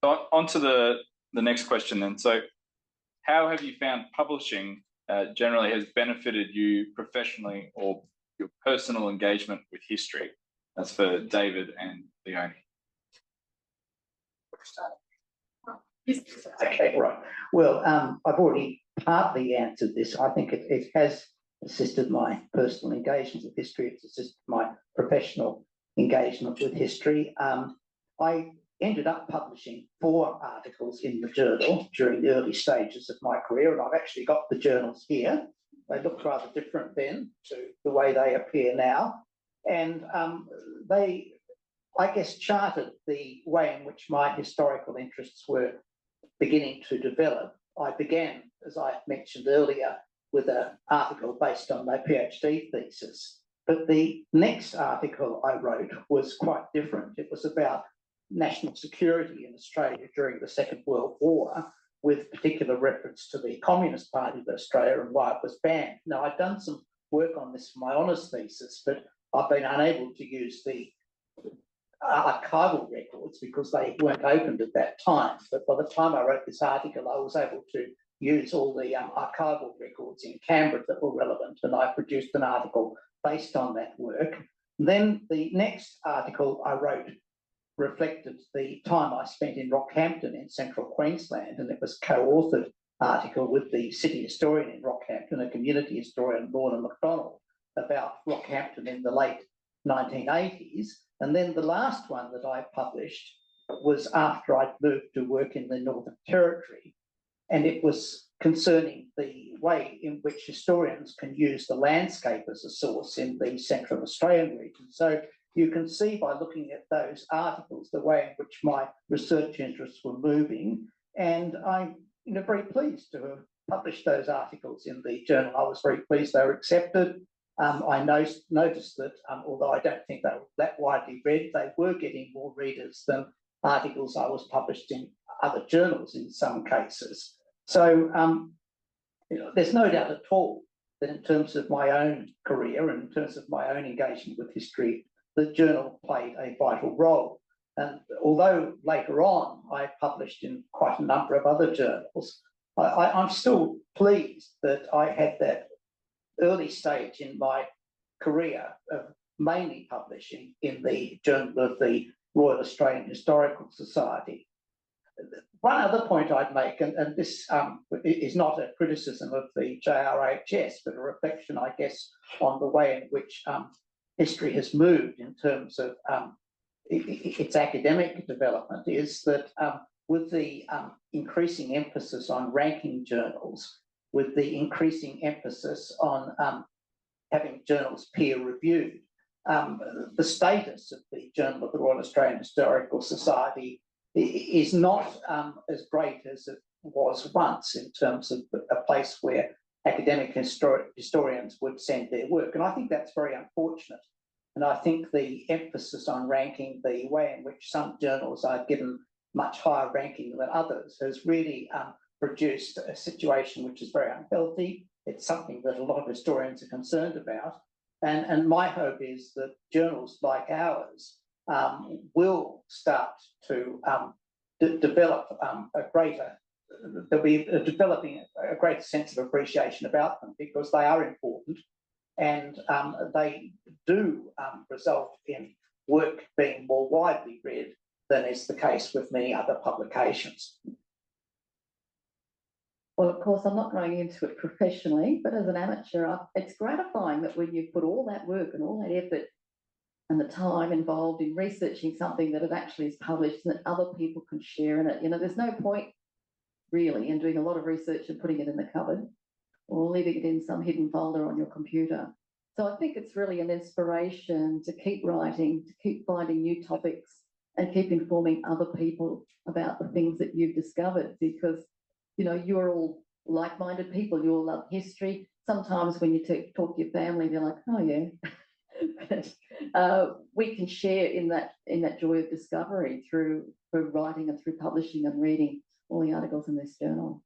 So on to the next question then. So how have you found publishing generally has benefited you professionally or your personal engagement with history? That's for David and Leonie. Okay, right. Well, I've already partly answered this. I think it has assisted my personal engagement with history. It's assisted my professional engagement with history. I ended up publishing 4 articles in the journal during the early stages of my career, and I've actually got the journals here. They looked rather different then to the way they appear now. And they, I guess, charted the way in which my historical interests were beginning to develop. I began, as I mentioned earlier, with an article based on my PhD thesis. But the next article I wrote was quite different. It was about national security in Australia during the Second World War, with particular reference to the Communist Party of Australia and why it was banned. Now, I've done some work on this for my honours thesis, but I've been unable to use the archival records because they weren't opened at that time. But by the time I wrote this article, I was able to use all the archival records in Canberra that were relevant, and I produced an article based on that work. Then the next article I wrote reflected the time I spent in Rockhampton in central Queensland, and it was a co-authored article with the city historian in Rockhampton, a community historian, Lorna MacDonald, about Rockhampton in the late 1980s. And then the last one that I published was after I'd moved to work in the Northern Territory, and it was concerning the way in which historians can use the landscape as a source in the Central Australian region. So you can see by looking at those articles the way in which my research interests were moving, and I'm very pleased to have published those articles in the journal. I was very pleased they were accepted. I noticed that although I don't think they were that widely read, they were getting more readers than articles I was published in other journals in some cases. So there's no doubt at all that in terms of my own career and in terms of my own engagement with history, the journal played a vital role. And although later on I published in quite a number of other journals, I'm still pleased that I had that early stage in my career of mainly publishing in the Journal of the Royal Australian Historical Society. One other point I'd make, and this is not a criticism of the JRAHS, but a reflection, I guess, on the way in which history has moved in terms of its academic development, is that with the increasing emphasis on ranking journals, with the increasing emphasis on having journals peer-reviewed, the status of the Journal of the Royal Australian Historical Society is not as great as it was once in terms of a place where academic historians would send their work. And I think that's very unfortunate. And I think the emphasis on ranking, the way in which some journals are given much higher ranking than others, has really produced a situation which is very unhealthy. It's something that a lot of historians are concerned about. And my hope is that journals like ours will start to develop developing a greater sense of appreciation about them, because they are important, and they do result in work being more widely read than is the case with many other publications. Well, of course, I'm not going into it professionally, but as an amateur, it's gratifying that when you've put all that work and all that effort and the time involved in researching something, that it actually is published and that other people can share in it. There's no point really in doing a lot of research and putting it in the cupboard or leaving it in some hidden folder on your computer. So I think it's really an inspiration to keep writing, to keep finding new topics and keep informing other people about the things that you've discovered, because you're all like-minded people. You all love history. Sometimes when you talk to your family, they're like, oh yeah. But we can share in that joy of discovery through writing and through publishing and reading all the articles in this journal.